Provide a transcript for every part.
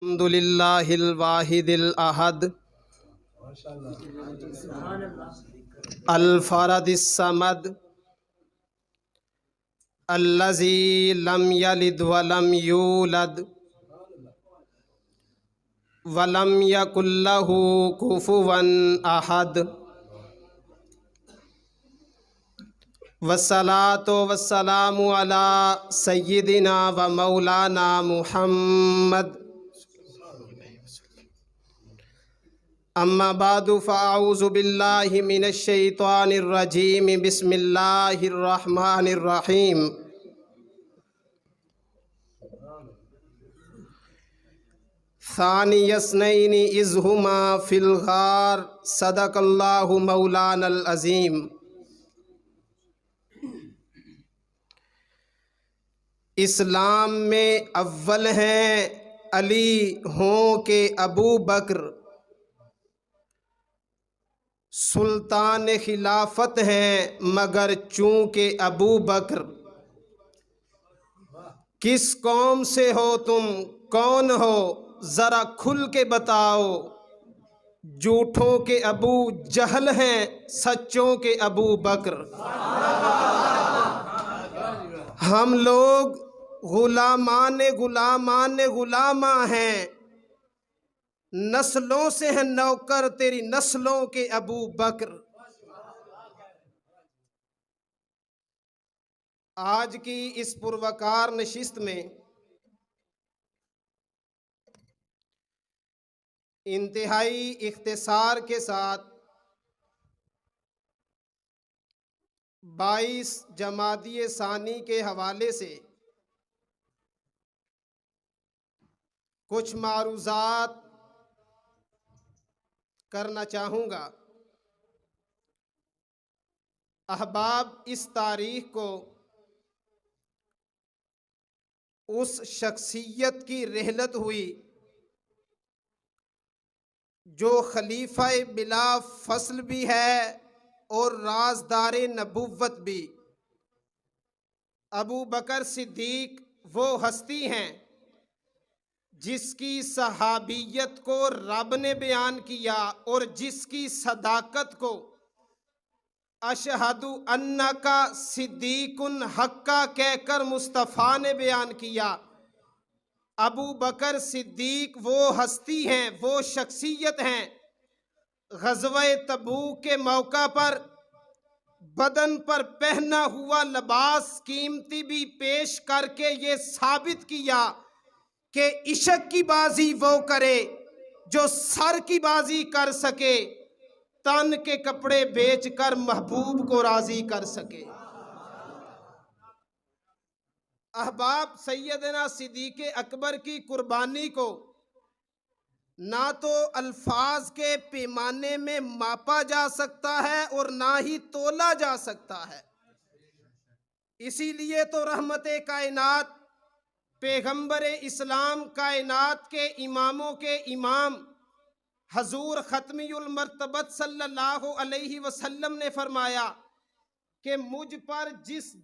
अल्हम्दुलिल्लाहिल वाहिदिल अहद अल फरदिस Samad अल्लज़ी lump यलिद वलम यूलद वलम यकुल लहू कुफुवन अहद। वस्सलातु वस्सलामु अला सय्यिदिना व मौलाना मुहम्मद। अम्मा बादु फ़अऊज़ु बिल्लाहि मिनश शैतानिर रजीम बिस्मिल्लाहिर रहमानिर रहीम। सानियस्नैनि इज़ हुमा फ़िल गार सदक़ल्लाहु मौलानल अज़ीम। इस्लाम में अव्वल हैं अली हों के अबू बकर, सुल्तान खिलाफत हैं मगर चूंकि अबू बकर। किस कौम से हो तुम, कौन हो, ज़रा खुल के बताओ। झूठों के अबू जहल हैं, सच्चों के अबू बकर। हम लोग गुलामान गुलामा हैं, नस्लों से हैं नौकर तेरी नस्लों के अबू बकर। आज की इस पुरवकार नशिस्त में इंतहाई इख्तिसार के साथ 22 जमादिये सानी के हवाले से कुछ मारूज़ात करना चाहूँगा। अहबाब, इस तारीख को उस शख्सियत की रहलत हुई जो खलीफा बिला फसल भी है और राजदारे नबुव्वत भी। अबू बकर सिद्दीक वो हस्ती हैं जिसकी सहाबियत को रब ने बयान किया और जिसकी सदाकत को अशहदु अन्नका सिद्दीकुन हक्का कहकर मुस्तफ़ा ने बयान किया। अबू बकर सिद्दीक वो हस्ती हैं, वो शख्सियत हैं, ग़ज़वा तबूक के मौका पर बदन पर पहना हुआ लिबास कीमती भी पेश करके ये साबित किया कि इश्क की बाजी वो करे जो सर की बाजी कर सके, तन के कपड़े बेचकर महबूब को राजी कर सके। अहबाब, सैयदना सिद्दीक़ अकबर की कुर्बानी को ना तो अल्फाज के पैमाने में मापा जा सकता है और ना ही तोला जा सकता है। इसीलिए तो रहमते कायनात, पैगंबर इस्लाम, कायनात के इमामों के इमाम हजूर खत्मियुल मर्तबत सल्लल्लाहु अलैहि वसल्लम ने फरमाया कि मुझ पर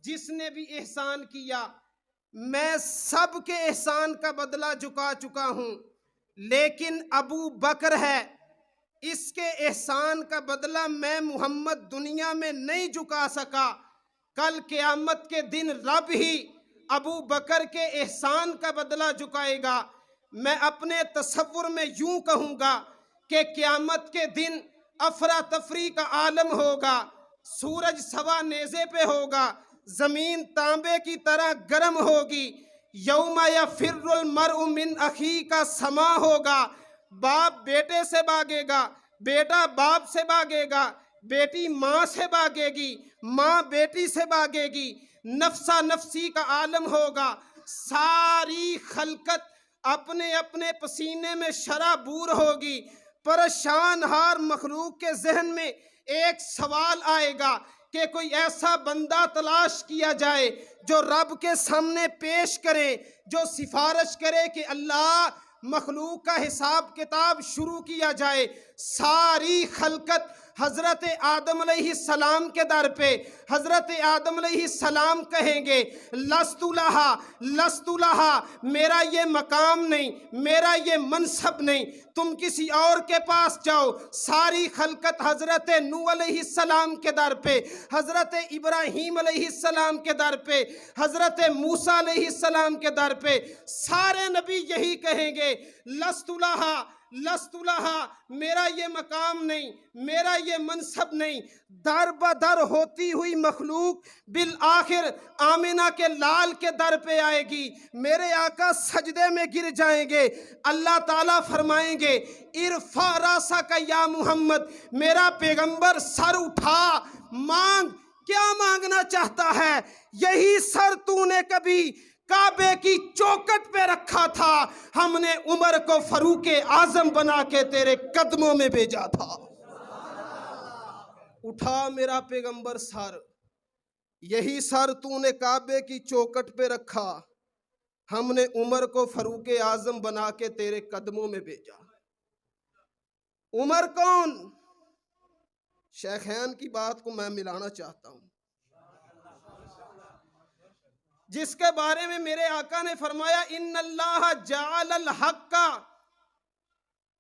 जिसने भी एहसान किया मैं सब के एहसान का बदला चुका चुका हूँ, लेकिन अबू बकर है, इसके एहसान का बदला मैं मुहम्मद दुनिया में नहीं चुका सका। कल क़यामत के दिन रब ही अबू बकर के एहसान का बदला चुकाएगा। मैं अपने तसव्वुर में यूं कहूँगा कि क़यामत के दिन अफरा तफरी का आलम होगा, सूरज सवा नेज़े पे होगा, ज़मीन तांबे की तरह गर्म होगी। यौमा यफ़िर्रुल मर्उ मिन अखी का समा होगा। बाप बेटे से भागेगा, बेटा बाप से भागेगा, बेटी माँ से भागेगी, माँ बेटी से भागेगी। नफ्सा नफसी का आलम होगा। सारी खलकत अपने अपने पसीने में शराबूर होगी। परेशान हार मखलूक के जहन में एक सवाल आएगा कि कोई ऐसा बंदा तलाश किया जाए जो रब के सामने पेश करे, जो सिफारिश करे कि अल्लाह मखलूक का हिसाब किताब शुरू किया जाए, सारी खलकत हजरत आदम अलैहिस्सलाम के दर पे हजरत आदम अलैहिस्सलाम कहेंगे लस्तुलहा लस्तुलहा, मेरा ये मकाम नहीं, मेरा ये मनसब नहीं, तुम किसी और के पास जाओ। सारी खलकत हजरत नूह अलैहिस्सलाम के दर पे, हजरत इब्राहीम अलैहिस्सलाम के दर पे, हजरत मूसा अलैहिस्सलाम के दर पे सारे नबी यही कहेंगे लस्तुलहा लस्तुलहा, मेरा ये मकाम नहीं, मेरा ये मनसब नहीं। दर बदर होती हुई मखलूक बिल आखिर आमिना के लाल के दर पे आएगी, मेरे आका सजदे में गिर जाएंगे। अल्लाह ताला फरमाएंगे इरफा रासा का या मोहम्मद, मेरा पैगंबर सर उठा, मांग, क्या मांगना चाहता है? यही सर तूने कभी काबे की चौखट पे रखा था, हमने उमर को फरूक आजम बना के तेरे कदमों में भेजा था। उठा मेरा पैगंबर सर, यही सर तूने काबे की चौखट पे रखा, हमने उमर को फरूक आजम बना के तेरे कदमों में भेजा। उमर कौन? शेखैन की बात को मैं मिलाना चाहता हूं, जिसके बारे में मेरे आका ने फरमाया इन्नल्लाह जाअल हक्का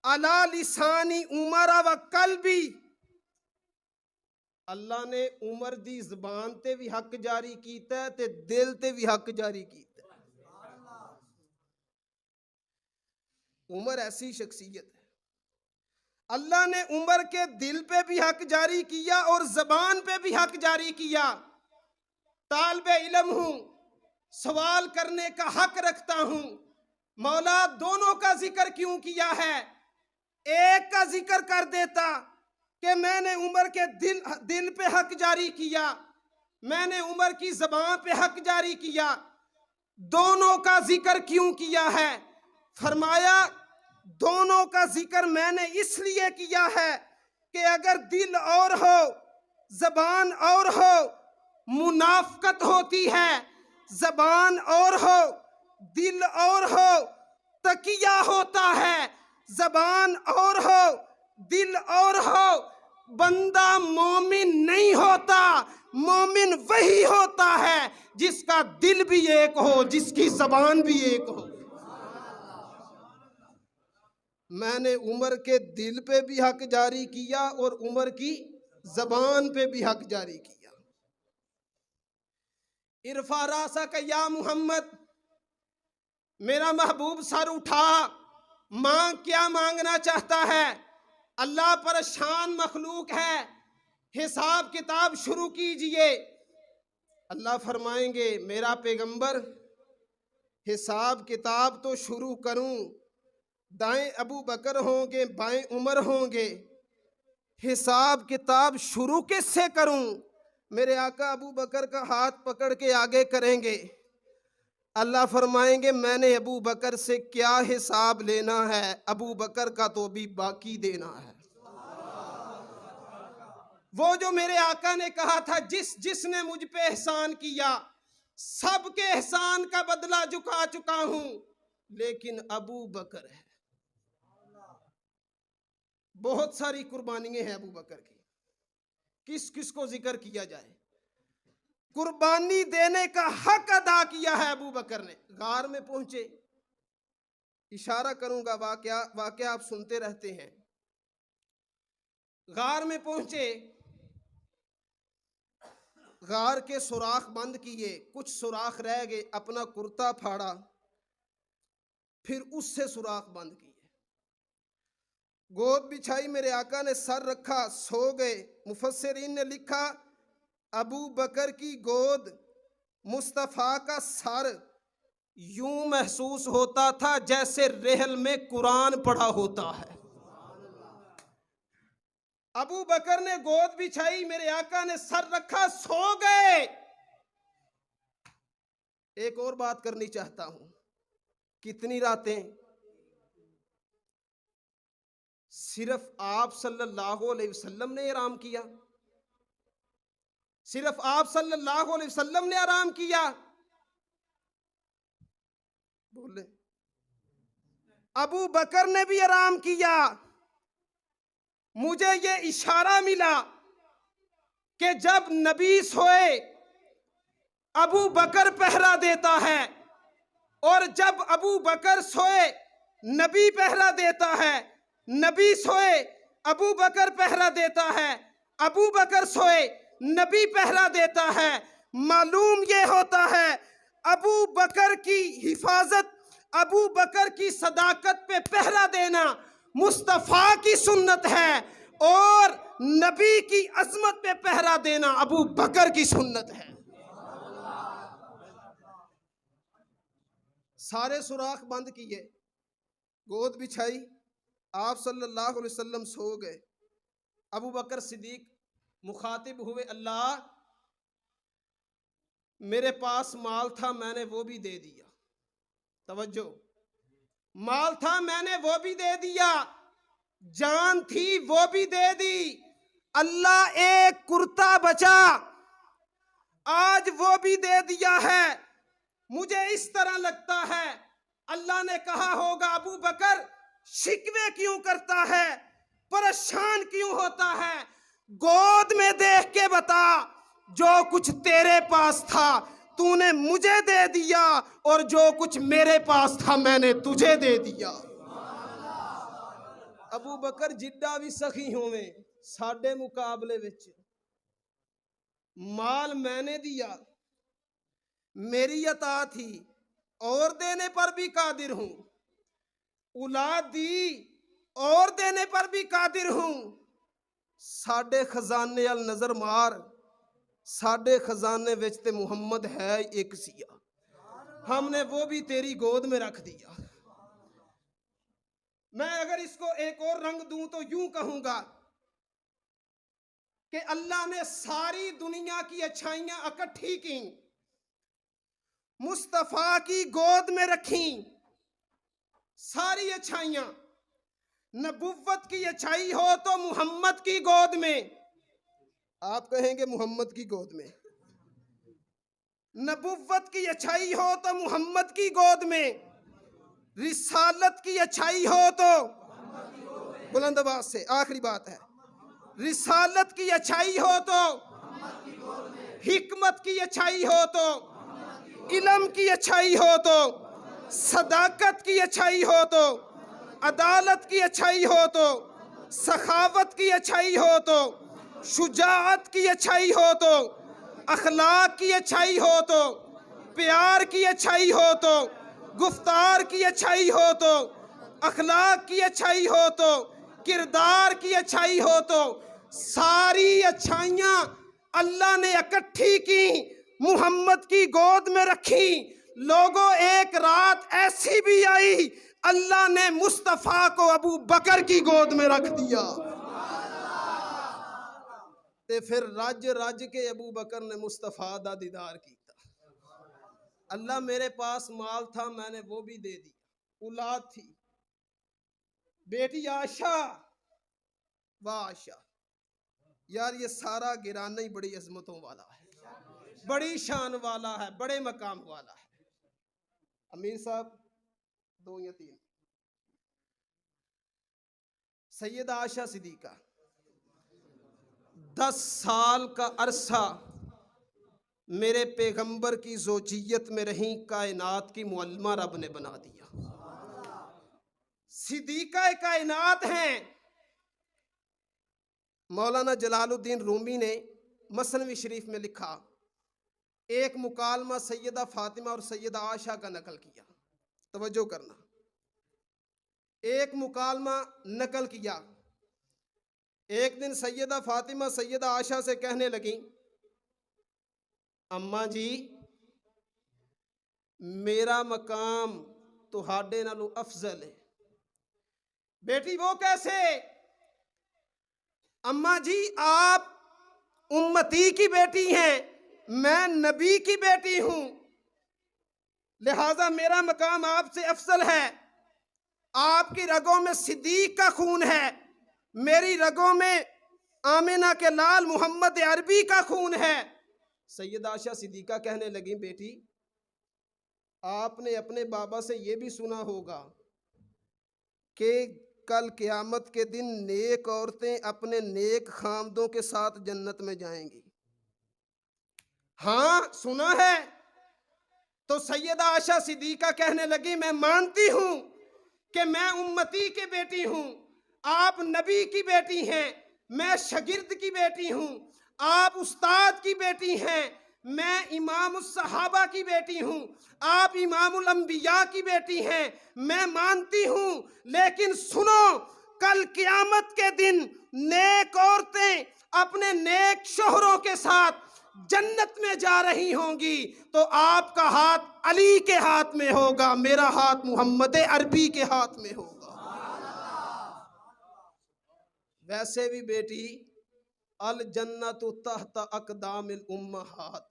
अला लिसानी उमर व कल्बी, अल्लाह ने उमर दी ज़बान ते भी हक जारी कीता है ते दिल ते भी हक जारी कीता है। उमर ऐसी शख्सियत है, अल्लाह ने उमर के दिल पे भी हक जारी किया और ज़बान पे भी हक जारी किया। तालिबे इल्म हूं, सवाल करने का हक रखता हूं, मौला दोनों का जिक्र क्यों किया है? एक का जिक्र कर देता कि मैंने उमर के दिल पे हक जारी किया, मैंने उमर की ज़बान पे हक जारी किया, दोनों का जिक्र क्यों किया है? फरमाया दोनों का जिक्र मैंने इसलिए किया है कि अगर दिल और हो ज़बान और हो, मुनाफकत होती है, ज़बान और हो दिल और हो तकिया होता है, ज़बान और हो दिल और हो बंदा मोमिन नहीं होता। मोमिन वही होता है जिसका दिल भी एक हो, जिसकी ज़बान भी एक हो। मैंने उमर के दिल पे भी हक जारी किया और उमर की ज़बान पे भी हक जारी किया। इरफा रासा का या मोहम्मद, मेरा महबूब सर उठा, मांग, क्या मांगना चाहता है? अल्लाह परेशान मखलूक है, हिसाब किताब शुरू कीजिए। अल्लाह फरमाएंगे मेरा पैगंबर हिसाब किताब तो शुरू करूं, दाएं अबू बकर होंगे बाएं उमर होंगे, हिसाब किताब शुरू किससे करूं? मेरे आका अबू बकर का हाथ पकड़ के आगे करेंगे। अल्लाह फरमाएंगे मैंने अबू बकर से क्या हिसाब लेना है, अबू बकर का तो भी बाकी देना है। वो जो मेरे आका ने कहा था जिसने मुझ पे एहसान किया, सबके एहसान का बदला चुका चुका हूं, लेकिन अबू बकर है। बहुत सारी कुर्बानियां हैं अबू बकर की, किस किस को जिक्र किया जाए। कुर्बानी देने का हक अदा किया है अबू बकर ने। गार में पहुंचे, इशारा करूंगा, वाकया आप सुनते रहते हैं। गार में पहुंचे, गार के सुराख बंद किए, कुछ सुराख रह गए, अपना कुर्ता फाड़ा, फिर उससे सुराख बंद किए, गोद बिछाई, मेरे आका ने सर रखा, सो गए। मुफस्सिरीन ने लिखा अबू बकर की गोद, मुस्तफ़ा का सर यूं महसूस होता था जैसे रेहल में कुरान पढ़ा होता है। अबू बकर ने गोद बिछाई, मेरे आका ने सर रखा, सो गए। एक और बात करनी चाहता हूं, कितनी रातें सिर्फ आप सल्लल्लाहु अलैहि वसल्लम ने आराम किया, सिर्फ आप सल्लल्लाहु अलैहि वसल्लम ने आराम किया। बोले अबू बकर ने भी आराम किया। मुझे ये इशारा मिला कि जब नबी सोए अबू बकर पहरा देता है, और जब अबू बकर सोए नबी पहरा देता है, नबी सोए अबू बकर पहरा देता है, अबू बकर सोए नबी पहरा देता है। मालूम ये होता है अबू बकर की हिफाजत, अबू बकर की सदाकत पे पहरा देना मुस्तफ़ा की सुन्नत है, और नबी की अजमत पे पहरा देना अबू बकर की सुन्नत है। सारे सुराख बंद किए, गोद बिछाई, आप सल्लल्लाहु अलैहि वसल्लम सो गए। अबू बकर सिद्दीक मुखातिब हुए, अल्लाह मेरे पास माल था, मैंने वो भी दे दिया। तवज्जो, माल था मैंने वो भी दे दिया, जान थी वो भी दे दी। अल्लाह एक कुर्ता बचा, आज वो भी दे दिया है। मुझे इस तरह लगता है अल्लाह ने कहा होगा, अबू बकर शिकवे क्यों करता है, परेशान क्यों होता है, गोद में देख के बता, जो कुछ तेरे पास था तूने मुझे दे दिया, और जो कुछ मेरे पास था मैंने तुझे दे दिया। अबू बकर जिड्डा भी सखी होवे साडे मुकाबले विच, माल मैंने दिया, मेरी अता थी, और देने पर भी कादिर हूं, औलाद दी और देने पर भी कादिर हूं। साडे खजाने अल नजर मार, साडे खजाने विच ते मुहम्मद है एक सिया, हमने वो भी तेरी गोद में रख दिया। मैं अगर इसको एक और रंग दूं तो यूं कहूंगा कि अल्लाह ने सारी दुनिया की अच्छाइयां इकट्ठी की, मुस्तफा की गोद में रखी। सारी अच्छाइयां, नबुव्वत की अच्छाई हो तो मुहम्मद की गोद में, आप कहेंगे मुहम्मद की गोद में, नबुव्वत की अच्छाई हो तो मुहम्मद की गोद में, रिसालत की अच्छाई हो तो, बुलंद आवाज से आखिरी बात है, रिसालत की अच्छाई हो तो, हिकमत की अच्छाई हो तो, इल्म की अच्छाई हो तो, सदाकत की अच्छाई हो तो, अदालत की अच्छाई हो तो, सखावत की अच्छाई हो तो, शुजाअत की अच्छाई हो तो, अखलाक की अच्छाई हो तो, प्यार की अच्छाई हो तो, गुफ्तार की अच्छाई हो तो, अखलाक की अच्छाई हो तो, किरदार की अच्छाई हो तो, सारी अच्छाइयाँ अल्लाह ने इकट्ठी की, मुहम्मद की गोद में रखी। लोगों, एक रात ऐसी भी आई अल्लाह ने मुस्तफ़ा को अबू बकर की गोद में रख दिया, ते फिर रज रज के अबू बकर ने मुस्तफ़ा दा दीदार किया। अल्लाह मेरे पास माल था मैंने वो भी दे दिया, औलाद थी, बेटी आशा, वाह आशा, यार ये सारा गिराना ही बड़ी अजमतों वाला है, बड़ी शान वाला है, बड़े मकाम वाला है। अमीर साहब 2 या 3, सैयदा आशा सिद्दीका 10 साल का अरसा मेरे पैगंबर की ज़ौजियत में रही, कायनात की मुअल्लिमा रब ने बना दिया। सिद्दीका कायनात हैं। मौलाना जलालुद्दीन रूमी ने मसनवी शरीफ में लिखा, एक मुकालमा सैयदा फातिमा और सैयदा आशा का नकल किया। तवज्जो करना, एक मुकालमा नकल किया। एक दिन सैयदा फातिमा सैयदा आशा से कहने लगी, अम्मा जी मेरा मकाम तुहाडे नालों अफजल है। बेटी वो कैसे? अम्मा जी आप उम्मती की बेटी हैं, मैं नबी की बेटी हूं, लिहाजा मेरा मकाम आपसे अफजल है। आपकी रगों में सिद्दीक का खून है, मेरी रगों में आमिना के लाल मोहम्मद अरबी का खून है। सैयदा आशा सिद्दीका कहने लगी, बेटी आपने अपने बाबा से यह भी सुना होगा कि कल क़यामत के दिन नेक औरतें अपने नेक खामदों के साथ जन्नत में जाएंगी। हाँ, सुना है। तो सैयदा आयशा सिद्दीक़ा कहने लगी, मैं मानती हूं कि मैं उम्मती की बेटी हूं, आप नबी की बेटी हैं, मैं शागिर्द की बेटी हूं, आप उस्ताद की बेटी हैं, मैं इमाम सहाबा की बेटी हूं, आप इमामुल अंबिया की बेटी हैं, मैं मानती हूं। लेकिन सुनो, कल क़यामत के दिन नेक औरतें अपने नेक शोहरों के साथ जन्नत में जा रही होंगी, तो आपका हाथ अली के हाथ में होगा, मेरा हाथ मोहम्मद अरबी के हाथ में होगा। वैसे भी बेटी, अल जन्नतु तहत अक़दामिल उम्महात,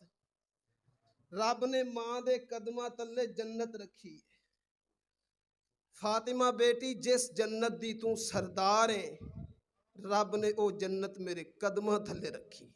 रब ने मां दे कदमां तले जन्नत रखी है। फातिमा बेटी, जिस जन्नत दी तू सरदार है, रब ने ओ जन्नत मेरे कदमां थले रखी।